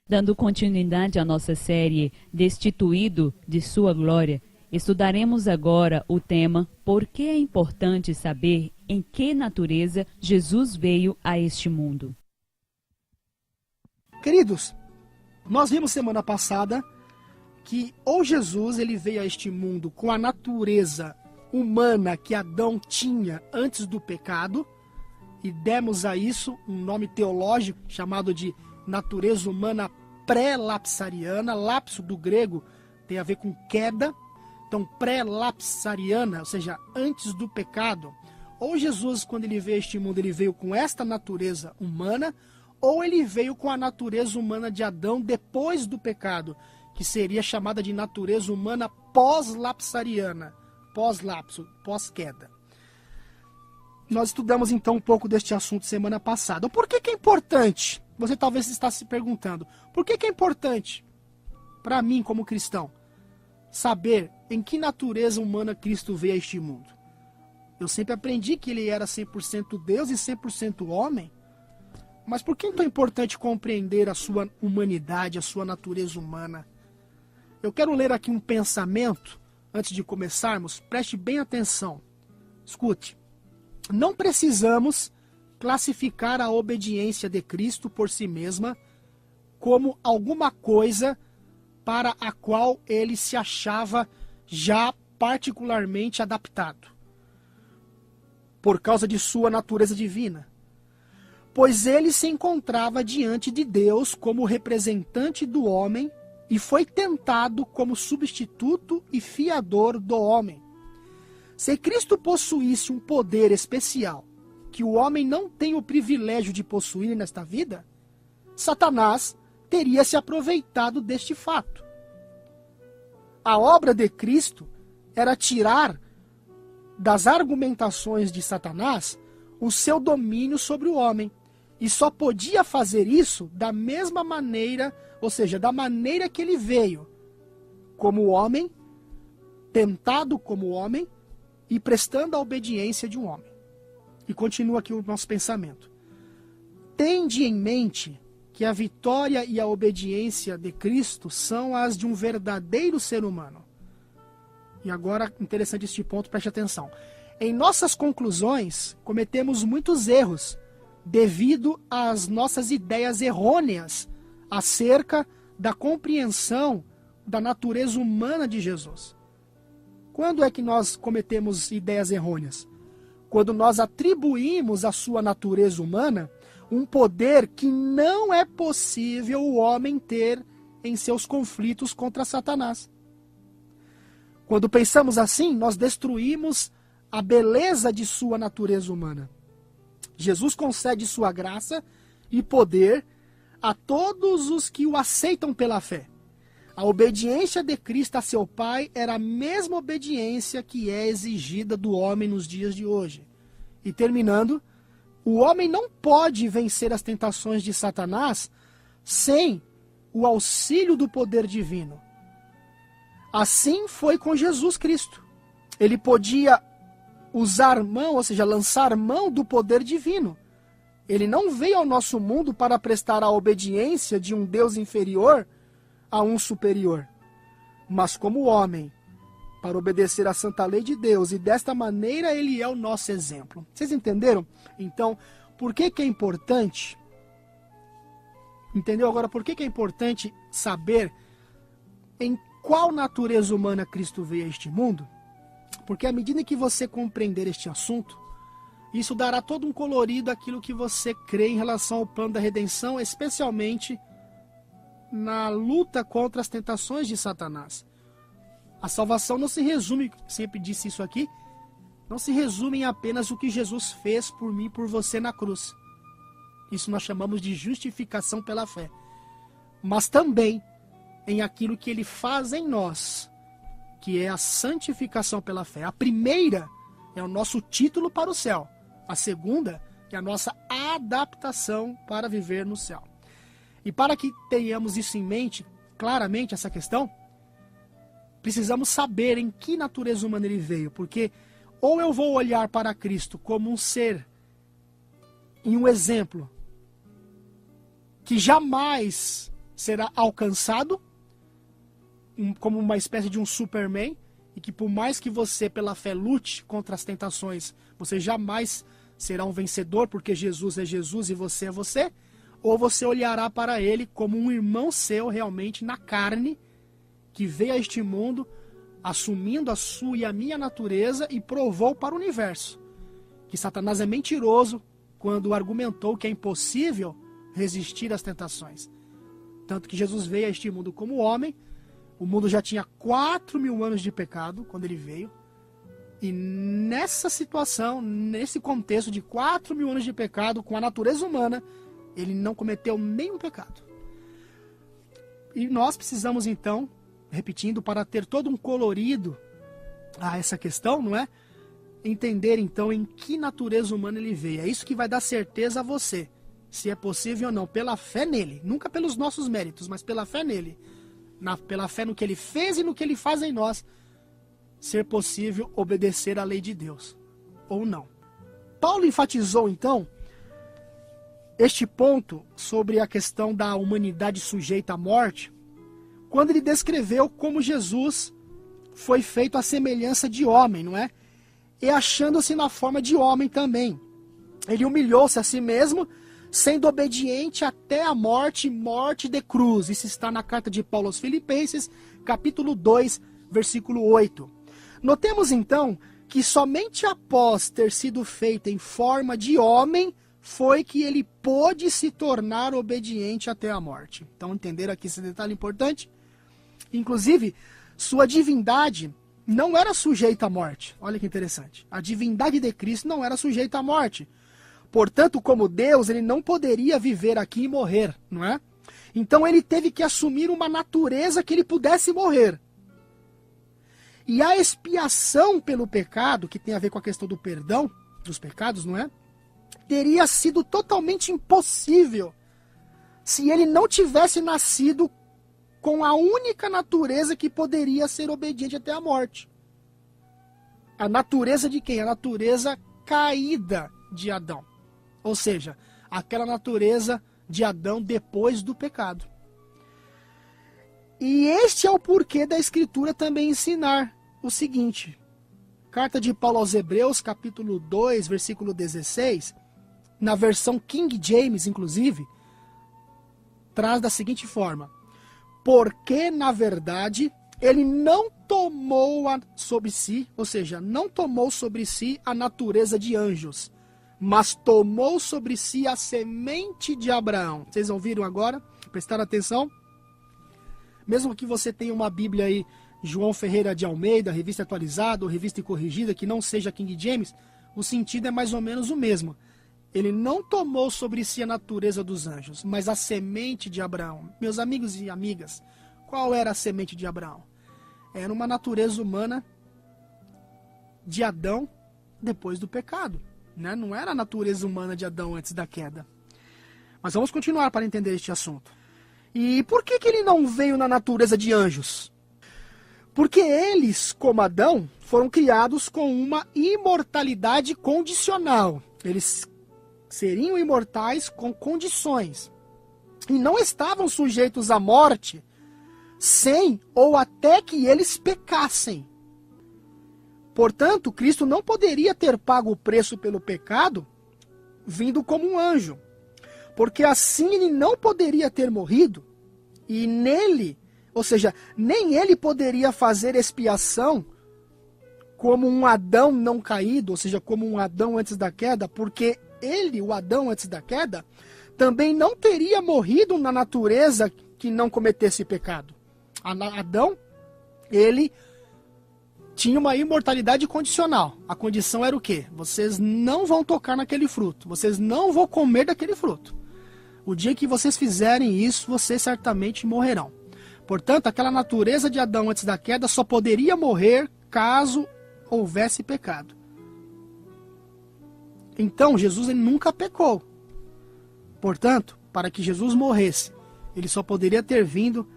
Dando continuidade à nossa série Destituído de Sua Glória, estudaremos agora o tema Por que é importante saber em que natureza Jesus veio a este mundo. Queridos, nós vimos semana passada que Jesus ele veio a este mundo com a natureza humana que Adão tinha antes do pecado, e demos a isso um nome teológico chamado de natureza humana pré-lapsariana. Lapso do grego tem a ver com queda, então pré-lapsariana, ou seja, antes do pecado. Ou Jesus, quando ele veio a este mundo, ele veio com esta natureza humana, ou ele veio com a natureza humana de Adão depois do pecado, que seria chamada de natureza humana pós-lapsariana, pós-lapso, pós-queda. Nós estudamos então um pouco deste assunto semana passada. Por que é importante? Você talvez está se perguntando. Por que é importante para mim, como cristão, saber em que natureza humana Cristo veio a este mundo? Eu sempre aprendi que ele era 100% Deus e 100% homem. Mas por que é tão importante compreender a sua humanidade, a sua natureza humana? Eu quero ler aqui um pensamento, antes de começarmos. Preste bem atenção. Escute. Não precisamos classificar a obediência de Cristo por si mesma como alguma coisa para a qual ele se achava já particularmente adaptado, por causa de sua natureza divina. Pois ele se encontrava diante de Deus como representante do homem e foi tentado como substituto e fiador do homem. Se Cristo possuísse um poder especial que o homem não tem o privilégio de possuir nesta vida, Satanás teria se aproveitado deste fato. A obra de Cristo era tirar das argumentações de Satanás o seu domínio sobre o homem. E só podia fazer isso da mesma maneira, ou seja, da maneira que ele veio, como homem, tentado como homem, e prestando a obediência de um homem. E continua aqui o nosso pensamento. Tende em mente que a vitória e a obediência de Cristo são as de um verdadeiro ser humano. E agora, interessante este ponto, preste atenção. Em nossas conclusões, cometemos muitos erros devido às nossas ideias errôneas acerca da compreensão da natureza humana de Jesus. Quando é que nós cometemos ideias errôneas? Quando nós atribuímos à sua natureza humana um poder que não é possível o homem ter em seus conflitos contra Satanás. Quando pensamos assim, nós destruímos a beleza de sua natureza humana. Jesus concede sua graça e poder a todos os que o aceitam pela fé. A obediência de Cristo a seu Pai era a mesma obediência que é exigida do homem nos dias de hoje. E terminando, o homem não pode vencer as tentações de Satanás sem o auxílio do poder divino. Assim foi com Jesus Cristo. Ele podia usar mão, ou seja, lançar mão do poder divino. Ele não veio ao nosso mundo para prestar a obediência de um Deus inferior a um superior, mas como homem, para obedecer à santa lei de Deus, e desta maneira ele é o nosso exemplo. Vocês entenderam? Então, por que é importante? Entendeu agora por que é importante saber em qual natureza humana Cristo veio a este mundo? Porque à medida que você compreender este assunto, isso dará todo um colorido àquilo que você crê em relação ao plano da redenção, especialmente na luta contra as tentações de Satanás. A salvação não se resume, sempre disse isso aqui, não se resume em apenas o que Jesus fez por mim e por você na cruz. Isso nós chamamos de justificação pela fé. Mas também em aquilo que ele faz em nós, que é a santificação pela fé. A primeira é o nosso título para o céu. A segunda é a nossa adaptação para viver no céu. E para que tenhamos isso em mente, claramente essa questão, precisamos saber em que natureza humana ele veio. Porque ou eu vou olhar para Cristo como um ser, em um exemplo, que jamais será alcançado como uma espécie de um Superman, e que por mais que você pela fé lute contra as tentações, você jamais será um vencedor, porque Jesus é Jesus e você é você, ou você olhará para ele como um irmão seu realmente na carne, que veio a este mundo assumindo a sua e a minha natureza e provou para o universo que Satanás é mentiroso quando argumentou que é impossível resistir às tentações. Tanto que Jesus veio a este mundo como homem. O mundo já tinha 4.000 anos de pecado quando ele veio. E nessa situação, nesse contexto de 4.000 anos de pecado, com a natureza humana, ele não cometeu nenhum pecado. E nós precisamos então, repetindo, para ter todo um colorido a essa questão, não é? Entender então em que natureza humana ele veio. É isso que vai dar certeza a você, se é possível ou não, pela fé nele. Nunca pelos nossos méritos, mas pela fé nele. Pela fé no que ele fez e no que ele faz em nós, ser possível obedecer à lei de Deus, ou não. Paulo enfatizou, então, este ponto sobre a questão da humanidade sujeita à morte, quando ele descreveu como Jesus foi feito à semelhança de homem, não é? E achando-se na forma de homem também. Ele humilhou-se a si mesmo, sendo obediente até a morte, morte de cruz. Isso está na carta de Paulo aos Filipenses, capítulo 2, versículo 8. Notemos então que somente após ter sido feito em forma de homem, foi que ele pôde se tornar obediente até a morte. Então, entenderam aqui esse detalhe importante? Inclusive, sua divindade não era sujeita à morte. Olha que interessante. A divindade de Cristo não era sujeita à morte. Portanto, como Deus, ele não poderia viver aqui e morrer, não é? Então ele teve que assumir uma natureza que ele pudesse morrer. E a expiação pelo pecado, que tem a ver com a questão do perdão dos pecados, não é? Teria sido totalmente impossível se ele não tivesse nascido com a única natureza que poderia ser obediente até a morte. A natureza de quem? A natureza caída de Adão. Ou seja, aquela natureza de Adão depois do pecado. E este é o porquê da Escritura também ensinar o seguinte. Carta de Paulo aos Hebreus, capítulo 2, versículo 16, na versão King James, inclusive, traz da seguinte forma: porque, na verdade, ele não tomou sobre si, ou seja, não tomou sobre si a natureza de anjos, mas tomou sobre si a semente de Abraão. Vocês ouviram agora? Prestaram atenção? Mesmo que você tenha uma Bíblia aí, João Ferreira de Almeida, Revista Atualizada ou Revista e Corrigida, que não seja King James, o sentido é mais ou menos o mesmo. Ele não tomou sobre si a natureza dos anjos, mas a semente de Abraão. Meus amigos e amigas, qual era a semente de Abraão? Era uma natureza humana de Adão depois do pecado. Né? Não era a natureza humana de Adão antes da queda. Mas vamos continuar para entender este assunto. E por que ele não veio na natureza de anjos? Porque eles, como Adão, foram criados com uma imortalidade condicional. Eles seriam imortais com condições. E não estavam sujeitos à morte sem ou até que eles pecassem. Portanto, Cristo não poderia ter pago o preço pelo pecado vindo como um anjo, porque assim ele não poderia ter morrido, e nele, ou seja, nem ele poderia fazer expiação como um Adão não caído, ou seja, como um Adão antes da queda, porque ele, o Adão antes da queda, também não teria morrido na natureza que não cometesse pecado. Adão, ele tinha uma imortalidade condicional. A condição era o quê? Vocês não vão tocar naquele fruto. Vocês não vão comer daquele fruto. O dia que vocês fizerem isso, vocês certamente morrerão. Portanto, aquela natureza de Adão antes da queda só poderia morrer caso houvesse pecado. Então, Jesus ele nunca pecou. Portanto, para que Jesus morresse, ele só poderia ter vindo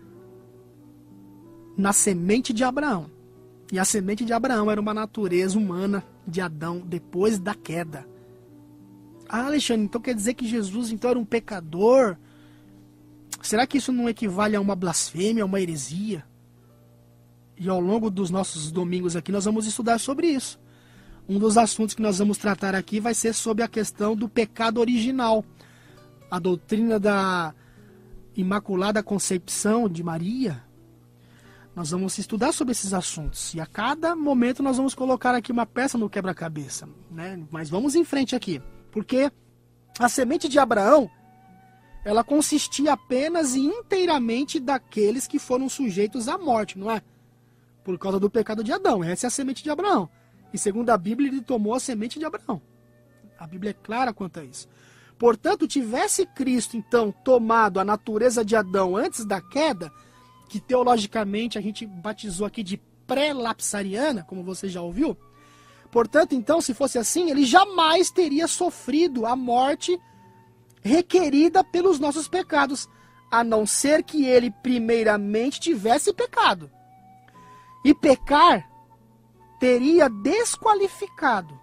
na semente de Abraão. E a semente de Abraão era uma natureza humana de Adão depois da queda. Ah, Alexandre, então quer dizer que Jesus então era um pecador? será que isso não equivale a uma blasfêmia, a uma heresia? E ao longo dos nossos domingos aqui nós vamos estudar sobre isso. Um dos assuntos que nós vamos tratar aqui vai ser sobre a questão do pecado original. A doutrina da Imaculada Concepção de Maria. Nós vamos estudar sobre esses assuntos. E a cada momento nós vamos colocar aqui uma peça no quebra-cabeça, né? Mas vamos em frente aqui. Porque a semente de Abraão, ela consistia apenas e inteiramente daqueles que foram sujeitos à morte, não é? Por causa do pecado de Adão. Essa é a semente de Abraão. E segundo a Bíblia, ele tomou a semente de Abraão. A Bíblia é clara quanto a isso. Portanto, tivesse Cristo, então, tomado a natureza de Adão antes da queda, que teologicamente a gente batizou aqui de pré-lapsariana, como você já ouviu. Portanto, então, se fosse assim, ele jamais teria sofrido a morte requerida pelos nossos pecados, a não ser que ele primeiramente tivesse pecado. E pecar teria desqualificado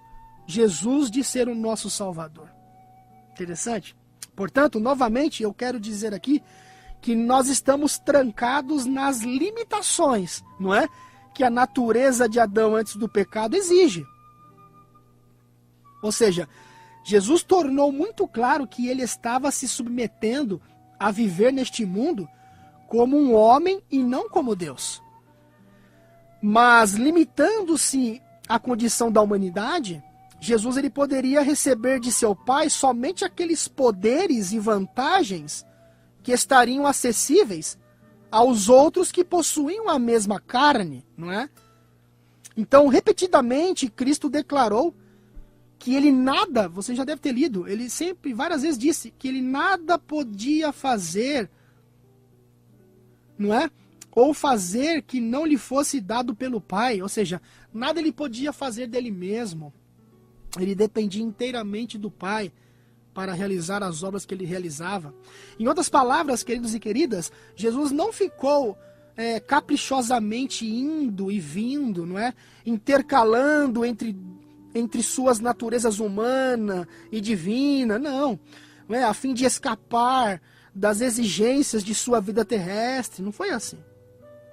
Jesus de ser o nosso Salvador. Interessante? Portanto, novamente, eu quero dizer aqui que nós estamos trancados nas limitações, não é? Que a natureza de Adão antes do pecado exige. Ou seja, Jesus tornou muito claro que ele estava se submetendo a viver neste mundo como um homem e não como Deus. Mas limitando-se à condição da humanidade, Jesus ele poderia receber de seu Pai somente aqueles poderes e vantagens que estariam acessíveis aos outros que possuíam a mesma carne, não é? Então, repetidamente, Cristo declarou que ele nada, você já deve ter lido, ele sempre, várias vezes disse que ele nada podia fazer, não é? Ou fazer que não lhe fosse dado pelo Pai, ou seja, nada ele podia fazer dele mesmo. Ele dependia inteiramente do Pai para realizar as obras que ele realizava. Em outras palavras, queridos e queridas, Jesus não ficou caprichosamente indo e vindo, não é? Intercalando entre suas naturezas humana e divina, não é? A fim de escapar das exigências de sua vida terrestre. Não foi assim.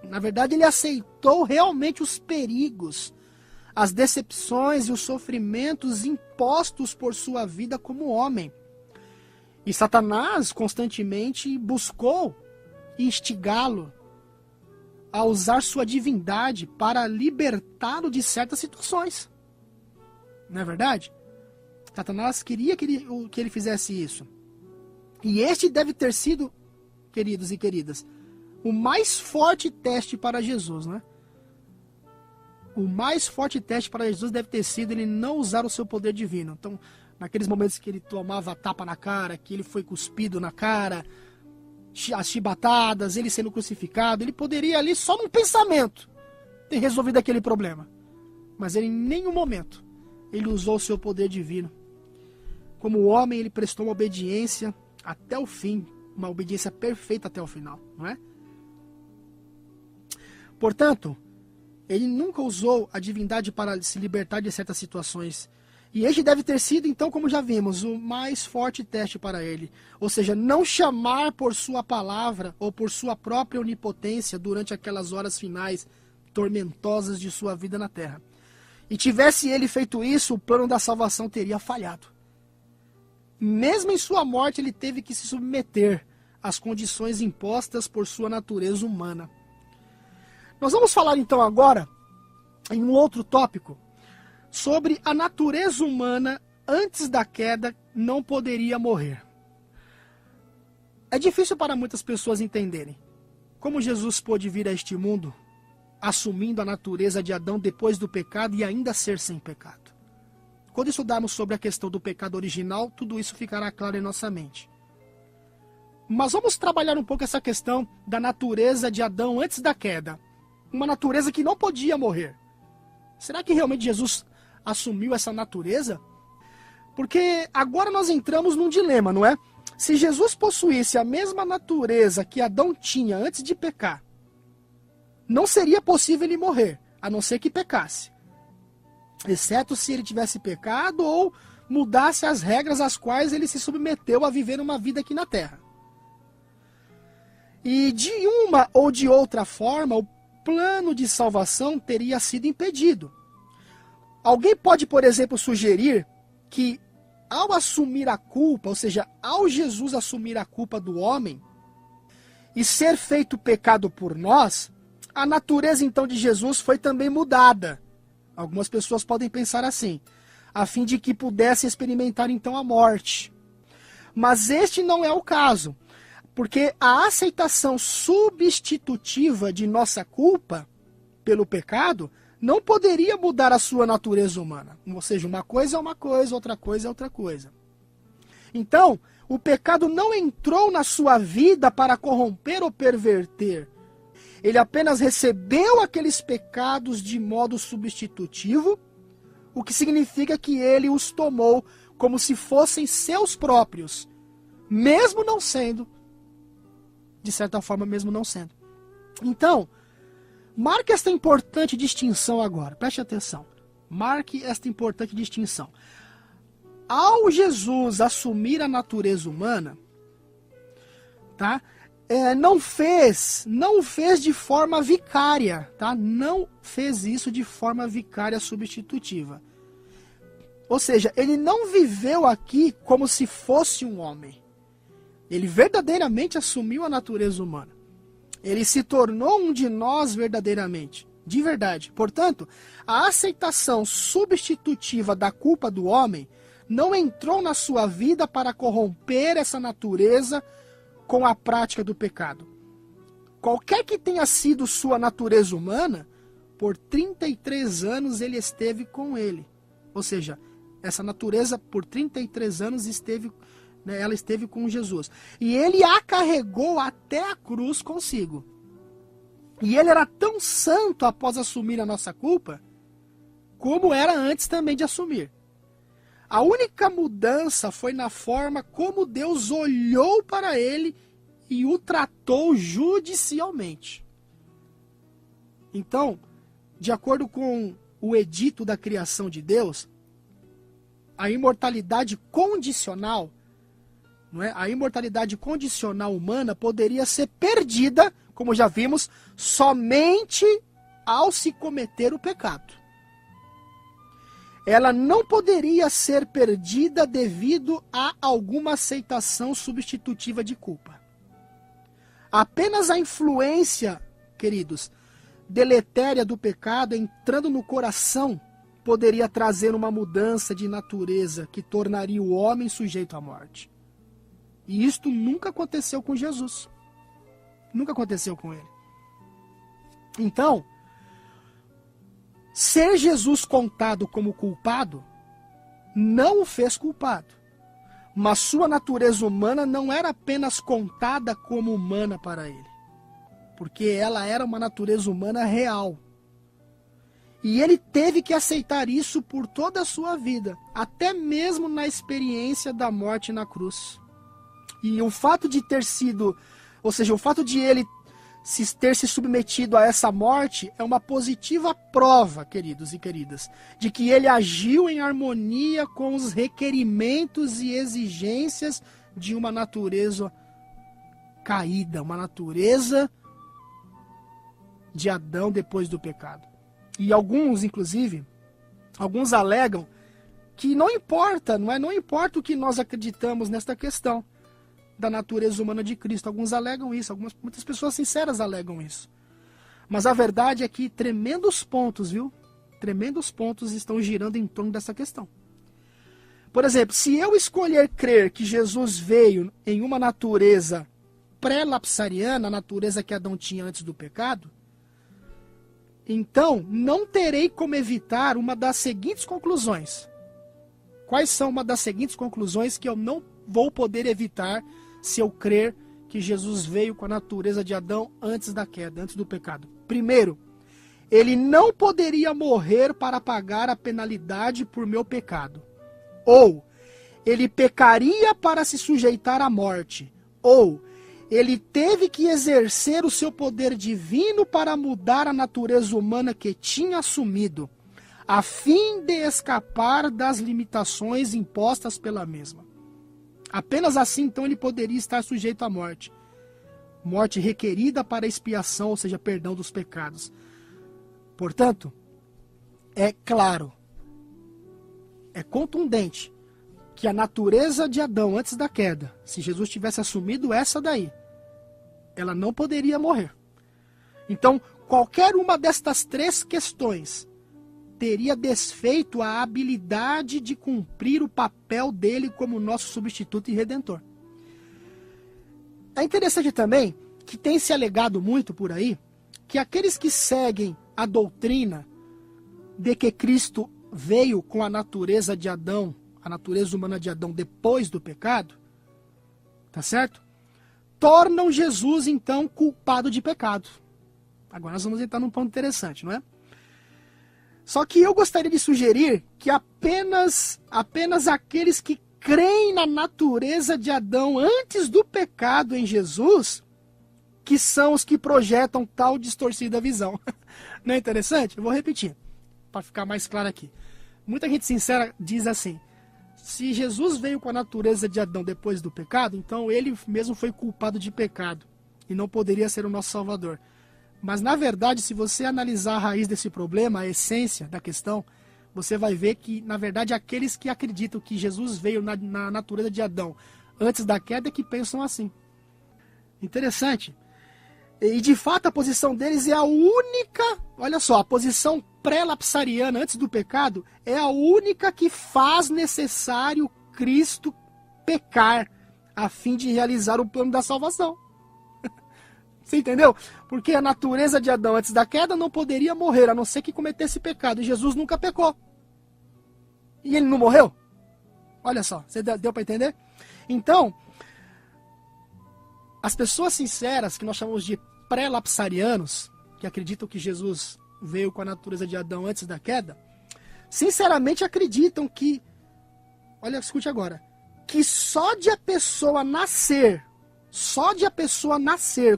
Na verdade, ele aceitou realmente os perigos, as decepções e os sofrimentos impostos por sua vida como homem. E Satanás constantemente buscou instigá-lo a usar sua divindade para libertá-lo de certas situações. Não é verdade? Satanás queria que ele fizesse isso. E este deve ter sido, queridos e queridas, o mais forte teste para Jesus, né? O mais forte teste para Jesus deve ter sido ele não usar o seu poder divino. Então, naqueles momentos que ele tomava tapa na cara, que ele foi cuspido na cara, as chibatadas, ele sendo crucificado, ele poderia ali só num pensamento ter resolvido aquele problema. Mas ele em nenhum momento ele usou o seu poder divino. Como homem, ele prestou uma obediência até o fim, uma obediência perfeita até o final, não é? Portanto, ele nunca usou a divindade para se libertar de certas situações. E este deve ter sido, então, como já vimos, o mais forte teste para ele. Ou seja, não chamar por sua palavra ou por sua própria onipotência durante aquelas horas finais tormentosas de sua vida na terra. E tivesse ele feito isso, o plano da salvação teria falhado. Mesmo em sua morte, ele teve que se submeter às condições impostas por sua natureza humana. Nós vamos falar então agora, em um outro tópico, sobre a natureza humana antes da queda não poderia morrer. É difícil para muitas pessoas entenderem como Jesus pôde vir a este mundo assumindo a natureza de Adão depois do pecado e ainda ser sem pecado. Quando estudarmos sobre a questão do pecado original, tudo isso ficará claro em nossa mente. Mas vamos trabalhar um pouco essa questão da natureza de Adão antes da queda. Uma natureza que não podia morrer. Será que realmente Jesus assumiu essa natureza? Porque agora nós entramos num dilema, não é? Se Jesus possuísse a mesma natureza que Adão tinha antes de pecar, não seria possível ele morrer, a não ser que pecasse. Exceto se ele tivesse pecado ou mudasse as regras às quais ele se submeteu a viver uma vida aqui na terra. E de uma ou de outra forma, o plano de salvação teria sido impedido. Alguém pode, por exemplo, sugerir que ao assumir a culpa, ou seja, ao Jesus assumir a culpa do homem e ser feito pecado por nós, a natureza então de Jesus foi também mudada. Algumas pessoas podem pensar assim, a fim de que pudesse experimentar então a morte. Mas este não é o caso, porque a aceitação substitutiva de nossa culpa pelo pecado não poderia mudar a sua natureza humana. Ou seja, uma coisa é uma coisa, outra coisa é outra coisa. Então, o pecado não entrou na sua vida para corromper ou perverter. Ele apenas recebeu aqueles pecados de modo substitutivo, o que significa que ele os tomou como se fossem seus próprios, mesmo não sendo, de certa forma, mesmo não sendo. Então, marque esta importante distinção agora, preste atenção. Marque esta importante distinção. Ao Jesus assumir a natureza humana, tá? Não fez de forma vicária, tá? Não fez isso de forma vicária substitutiva. Ou seja, ele não viveu aqui como se fosse um homem. Ele verdadeiramente assumiu a natureza humana. Ele se tornou um de nós verdadeiramente, de verdade. Portanto, a aceitação substitutiva da culpa do homem não entrou na sua vida para corromper essa natureza com a prática do pecado. Qualquer que tenha sido sua natureza humana, por 33 anos ele esteve com ele. Ou seja, essa natureza por 33 anos ela esteve com Jesus. E ele a carregou até a cruz consigo. E ele era tão santo após assumir a nossa culpa, como era antes também de assumir. A única mudança foi na forma como Deus olhou para ele e o tratou judicialmente. Então, de acordo com o edito da criação de Deus, a imortalidade condicional, não é? A imortalidade condicional humana poderia ser perdida, como já vimos, somente ao se cometer o pecado. Ela não poderia ser perdida devido a alguma aceitação substitutiva de culpa. Apenas a influência, queridos, deletéria do pecado entrando no coração poderia trazer uma mudança de natureza que tornaria o homem sujeito à morte. E isto nunca aconteceu com Jesus. Nunca aconteceu com ele. Então, ser Jesus contado como culpado não o fez culpado. Mas sua natureza humana não era apenas contada como humana para ele. Porque ela era uma natureza humana real. E ele teve que aceitar isso por toda a sua vida, até mesmo na experiência da morte na cruz. E o fato de ter sido, ou seja, o fato de ele ter se submetido a essa morte é uma positiva prova, queridos e queridas, de que ele agiu em harmonia com os requerimentos e exigências de uma natureza caída, uma natureza de Adão depois do pecado. E alguns, inclusive, alguns alegam que não importa, não importa o que nós acreditamos nesta questão da natureza humana de Cristo. Alguns alegam isso, muitas pessoas sinceras alegam isso. Mas a verdade é que tremendos pontos, tremendos pontos estão girando em torno dessa questão. Por exemplo, se eu escolher crer que Jesus veio em uma natureza pré-lapsariana, a natureza que Adão tinha antes do pecado, então não terei como evitar uma das seguintes conclusões. Quais são uma das seguintes conclusões que eu não vou poder evitar se eu crer que Jesus veio com a natureza de Adão antes da queda, antes do pecado? Primeiro, ele não poderia morrer para pagar a penalidade por meu pecado. Ou, ele pecaria para se sujeitar à morte. Ou, ele teve que exercer o seu poder divino para mudar a natureza humana que tinha assumido, a fim de escapar das limitações impostas pela mesma. Apenas assim, então, ele poderia estar sujeito à morte. morte requerida para expiação, ou seja, perdão dos pecados. Portanto, é claro, é contundente que a natureza de Adão antes da queda, se Jesus tivesse assumido essa daí, ela não poderia morrer. Então, qualquer uma destas três questões teria desfeito a habilidade de cumprir o papel dele como nosso substituto e redentor. É interessante também que tem se alegado muito por aí que aqueles que seguem a doutrina de que Cristo veio com a natureza de Adão, a natureza humana de Adão depois do pecado, tá certo? Tornam Jesus, então, culpado de pecado. Agora nós vamos entrar num ponto interessante, não é? Só que eu gostaria de sugerir que apenas aqueles que creem na natureza de Adão antes do pecado em Jesus, que são os que projetam tal distorcida visão. Não é interessante? Eu vou repetir, para ficar mais claro aqui. Muita gente sincera diz assim: se Jesus veio com a natureza de Adão depois do pecado, então ele mesmo foi culpado de pecado e não poderia ser o nosso Salvador. Mas, na verdade, se você analisar a raiz desse problema, a essência da questão, você vai ver que, na verdade, aqueles que acreditam que Jesus veio na natureza de Adão antes da queda é que pensam assim. Interessante. E, de fato, a posição deles é a única, olha só, a posição pré-lapsariana antes do pecado é a única que faz necessário Cristo pecar a fim de realizar o plano da salvação. Você entendeu? Porque a natureza de Adão antes da queda não poderia morrer, a não ser que cometesse pecado. E Jesus nunca pecou. E ele não morreu? Olha só, você deu para entender? Então, as pessoas sinceras, que nós chamamos de pré-lapsarianos, que acreditam que Jesus veio com a natureza de Adão antes da queda, sinceramente acreditam que, olha, escute agora, que só de a pessoa nascer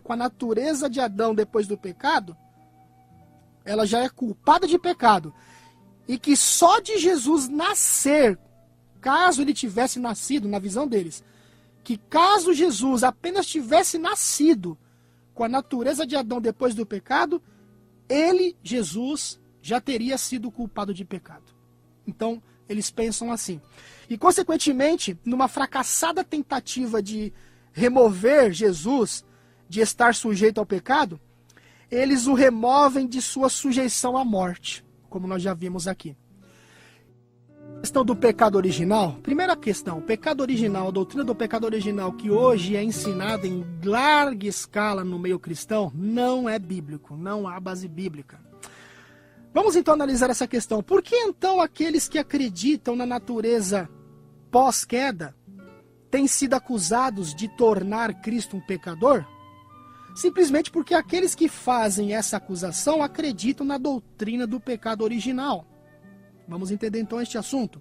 com a natureza de Adão depois do pecado, ela já é culpada de pecado. E que só de Jesus nascer, caso ele tivesse nascido, na visão deles, que caso Jesus apenas tivesse nascido com a natureza de Adão depois do pecado, ele, Jesus, já teria sido culpado de pecado. Então, eles pensam assim. E, consequentemente, numa fracassada tentativa de remover Jesus de estar sujeito ao pecado, eles o removem de sua sujeição à morte, como nós já vimos aqui. A questão do pecado original, primeira questão, o pecado original, a doutrina do pecado original que hoje é ensinada em larga escala no meio cristão, não é bíblico, não há base bíblica. Vamos então analisar essa questão. Por que então aqueles que acreditam na natureza pós-queda têm sido acusados de tornar Cristo um pecador? Simplesmente porque aqueles que fazem essa acusação acreditam na doutrina do pecado original. Vamos entender então este assunto.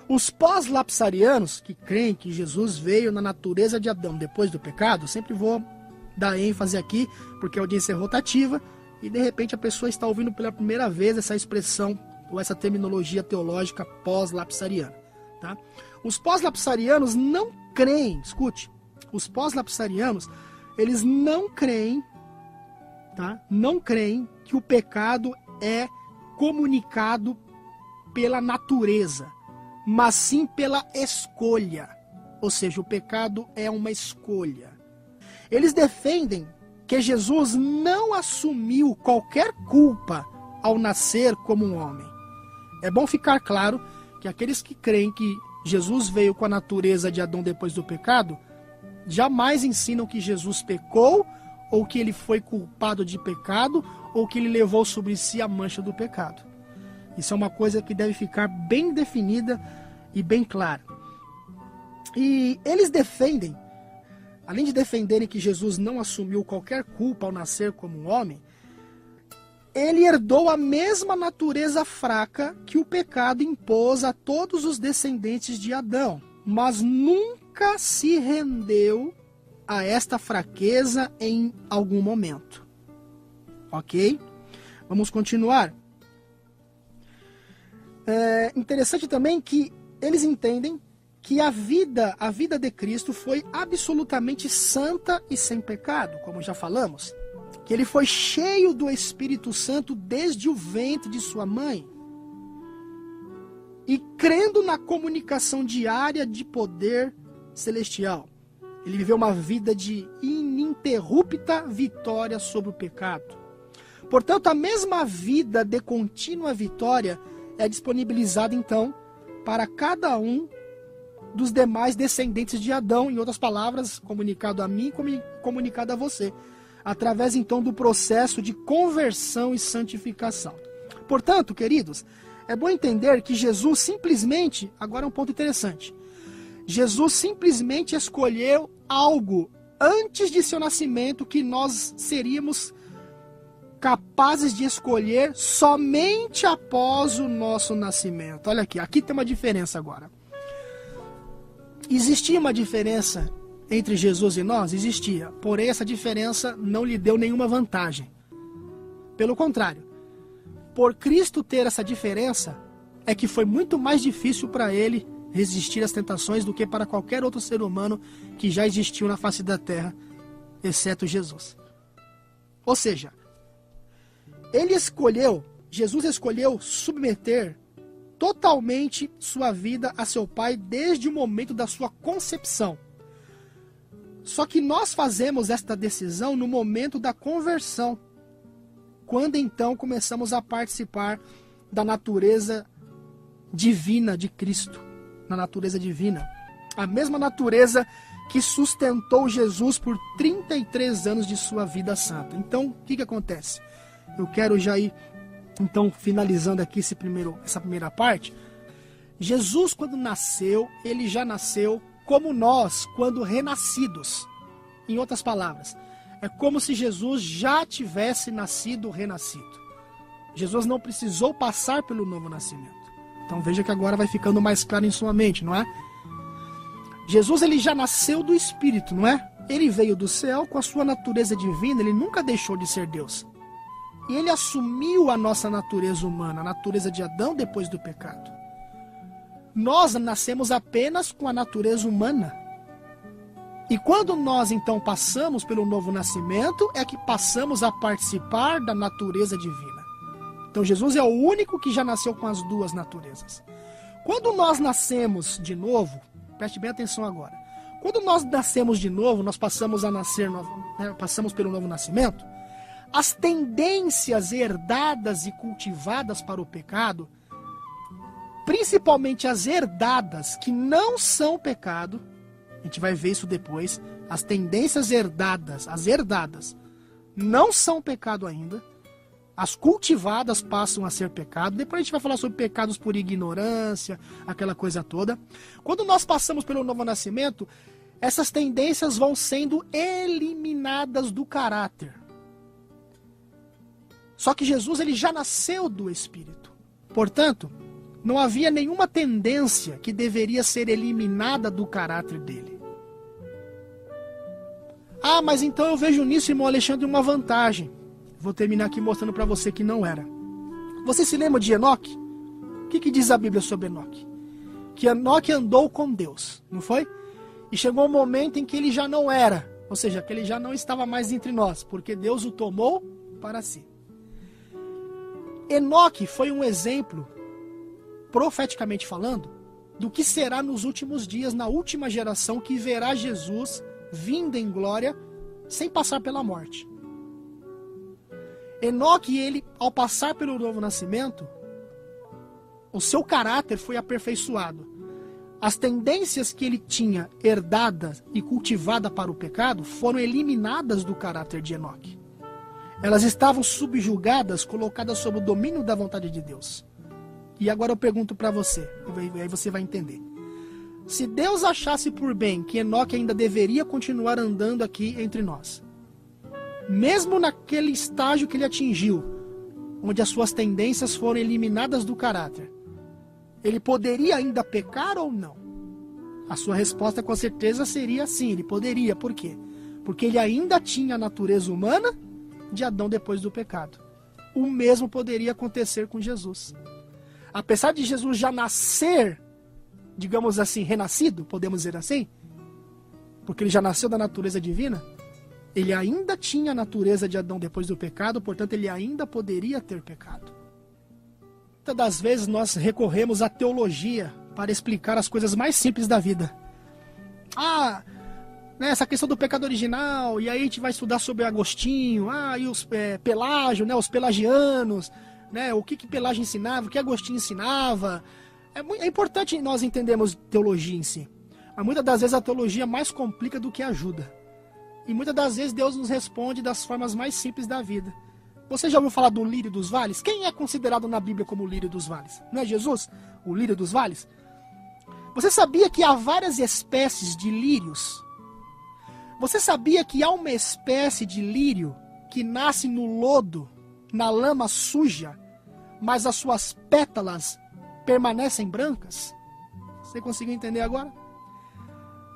Os pós-lapsarianos, que creem que Jesus veio na natureza de Adão depois do pecado, sempre vou dar ênfase aqui, porque a audiência é rotativa, e de repente a pessoa está ouvindo pela primeira vez essa expressão, ou essa terminologia teológica pós-lapsariana. Tá? Os pós-lapsarianos não creem, escute, os pós-lapsarianos, eles não creem, tá? Não creem que o pecado é comunicado pela natureza, mas sim pela escolha. Ou seja, o pecado é uma escolha. Eles defendem que Jesus não assumiu qualquer culpa ao nascer como um homem. É bom ficar claro que aqueles que creem que Jesus veio com a natureza de Adão depois do pecado, jamais ensinam que Jesus pecou, ou que ele foi culpado de pecado, ou que ele levou sobre si a mancha do pecado. Isso é uma coisa que deve ficar bem definida e bem clara. E eles defendem, além de defenderem que Jesus não assumiu qualquer culpa ao nascer como um homem, ele herdou a mesma natureza fraca que o pecado impôs a todos os descendentes de Adão, mas nunca se rendeu a esta fraqueza em algum momento. Ok? Vamos continuar. É interessante também que eles entendem que a vida de Cristo foi absolutamente santa e sem pecado, como já falamos. Que ele foi cheio do Espírito Santo desde o ventre de sua mãe. E crendo na comunicação diária de poder celestial. Ele viveu uma vida de ininterrupta vitória sobre o pecado. Portanto, a mesma vida de contínua vitória é disponibilizada, então, para cada um dos demais descendentes de Adão, em outras palavras, comunicado a mim e comunicado a você, através, então, do processo de conversão e santificação. Portanto, queridos, é bom entender que Jesus simplesmente, agora é um ponto interessante, Jesus simplesmente escolheu algo antes de seu nascimento que nós seríamos capazes de escolher somente após o nosso nascimento. Olha aqui tem uma diferença agora. Existia uma diferença entre Jesus e nós? Existia. Porém, essa diferença não lhe deu nenhuma vantagem. Pelo contrário, por Cristo ter essa diferença, é que foi muito mais difícil para ele resistir às tentações do que para qualquer outro ser humano que já existiu na face da terra, exceto Jesus. Ou seja, Jesus escolheu submeter totalmente sua vida a seu Pai desde o momento da sua concepção. Só que nós fazemos esta decisão no momento da conversão, quando então começamos a participar da natureza divina de Cristo, na natureza divina. A mesma natureza que sustentou Jesus por 33 anos de sua vida santa. Então, o que acontece? Eu quero já ir, então, finalizando aqui essa primeira parte. Jesus, quando nasceu, ele já nasceu como nós, quando renascidos. Em outras palavras, é como se Jesus já tivesse nascido renascido. Jesus não precisou passar pelo novo nascimento. Então veja que agora vai ficando mais claro em sua mente, não é? Jesus, ele já nasceu do Espírito, não é? Ele veio do céu com a sua natureza divina, ele nunca deixou de ser Deus. E ele assumiu a nossa natureza humana, a natureza de Adão depois do pecado. Nós nascemos apenas com a natureza humana. E quando nós então passamos pelo novo nascimento, é que passamos a participar da natureza divina. Então Jesus é o único que já nasceu com as duas naturezas. Quando nós nascemos de novo, preste bem atenção agora. Quando nós nascemos de novo, nós passamos a nascer, passamos pelo novo nascimento, as tendências herdadas e cultivadas para o pecado, principalmente as herdadas que não são pecado, a gente vai ver isso depois, as tendências herdadas, as herdadas, não são pecado ainda, as cultivadas passam a ser pecado. Depois a gente vai falar sobre pecados por ignorância, aquela coisa toda. Quando nós passamos pelo novo nascimento, essas tendências vão sendo eliminadas do caráter. Só que Jesus, ele já nasceu do Espírito. Portanto, não havia nenhuma tendência que deveria ser eliminada do caráter dele. Ah, mas então eu vejo nisso, irmão Alexandre, uma vantagem. Vou terminar aqui mostrando para você que não era. Você se lembra de Enoque? O que diz a Bíblia sobre Enoque? Que Enoque andou com Deus, não foi? E chegou um momento em que ele já não era, ou seja, que ele já não estava mais entre nós, porque Deus o tomou para si. Enoque foi um exemplo, profeticamente falando, do que será nos últimos dias, na última geração, que verá Jesus vindo em glória, sem passar pela morte. Enoque, ele, ao passar pelo novo nascimento, o seu caráter foi aperfeiçoado. As tendências que ele tinha herdadas e cultivada para o pecado foram eliminadas do caráter de Enoque. Elas estavam subjugadas, colocadas sob o domínio da vontade de Deus. E agora eu pergunto para você, e aí você vai entender. Se Deus achasse por bem que Enoque ainda deveria continuar andando aqui entre nós, mesmo naquele estágio que ele atingiu, onde as suas tendências foram eliminadas do caráter, ele poderia ainda pecar ou não? A sua resposta com certeza seria sim, ele poderia. Por quê? Porque ele ainda tinha a natureza humana de Adão depois do pecado. O mesmo poderia acontecer com Jesus. Apesar de Jesus já nascer digamos assim, renascido, podemos dizer assim, porque ele já nasceu da natureza divina, ele ainda tinha a natureza de Adão depois do pecado, portanto ele ainda poderia ter pecado. Muitas das vezes nós recorremos à teologia para explicar as coisas mais simples da vida. Essa questão do pecado original, e aí a gente vai estudar sobre Agostinho, e os Pelágio, os pelagianos, o que Pelágio ensinava, o que Agostinho ensinava. É importante nós entendermos teologia em si. Mas muitas das vezes a teologia mais complica do que ajuda. E muitas das vezes Deus nos responde das formas mais simples da vida. Você já ouviu falar do lírio dos vales? Quem é considerado na Bíblia como o lírio dos vales? Não é Jesus, o lírio dos vales? Você sabia que há várias espécies de lírios? Você sabia que há uma espécie de lírio que nasce no lodo, na lama suja, mas as suas pétalas permanecem brancas? Você conseguiu entender agora?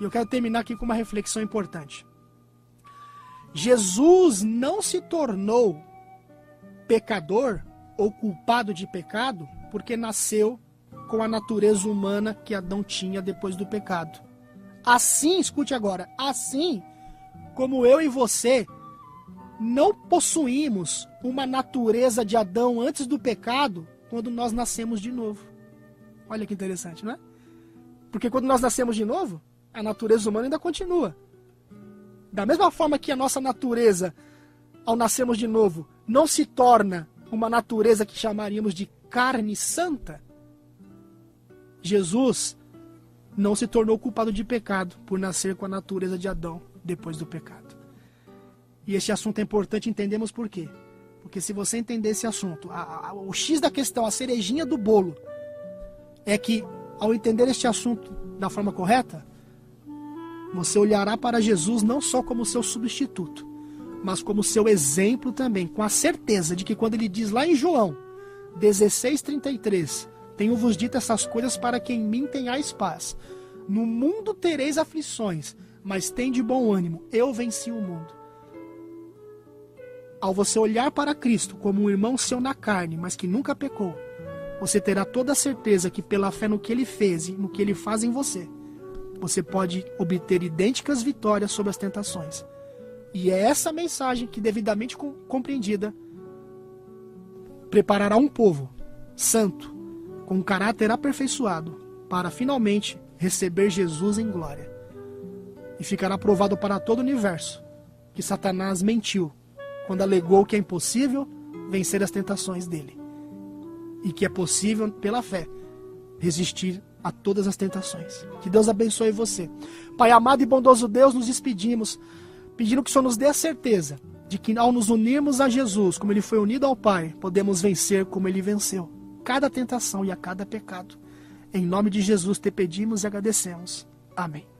E eu quero terminar aqui com uma reflexão importante. Jesus não se tornou pecador ou culpado de pecado porque nasceu com a natureza humana que Adão tinha depois do pecado. Assim, escute agora, assim como eu e você não possuímos uma natureza de Adão antes do pecado quando nós nascemos de novo. Olha que interessante, não é? Porque quando nós nascemos de novo, a natureza humana ainda continua. Da mesma forma que a nossa natureza, ao nascermos de novo, não se torna uma natureza que chamaríamos de carne santa, Jesus não se tornou culpado de pecado por nascer com a natureza de Adão depois do pecado. E este assunto é importante, entendemos por quê. Porque se você entender esse assunto, o X da questão, a cerejinha do bolo, é que ao entender este assunto da forma correta, você olhará para Jesus não só como seu substituto, mas como seu exemplo também, com a certeza de que quando ele diz lá em João 16:33, tenho-vos dito essas coisas para que em mim tenhais paz. No mundo tereis aflições, mas tende bom ânimo, eu venci o mundo. Ao você olhar para Cristo como um irmão seu na carne, mas que nunca pecou, você terá toda a certeza que pela fé no que ele fez e no que ele faz em você, você pode obter idênticas vitórias sobre as tentações. E é essa mensagem que, devidamente compreendida, preparará um povo santo, com um caráter aperfeiçoado, para finalmente receber Jesus em glória. E ficará provado para todo o universo que Satanás mentiu quando alegou que é impossível vencer as tentações dele. E que é possível, pela fé, resistir a todas as tentações. Que Deus abençoe você. Pai amado e bondoso Deus, nos despedimos, pedindo que o Senhor nos dê a certeza de que ao nos unirmos a Jesus, como Ele foi unido ao Pai, podemos vencer como Ele venceu cada tentação e a cada pecado. Em nome de Jesus te pedimos e agradecemos. Amém.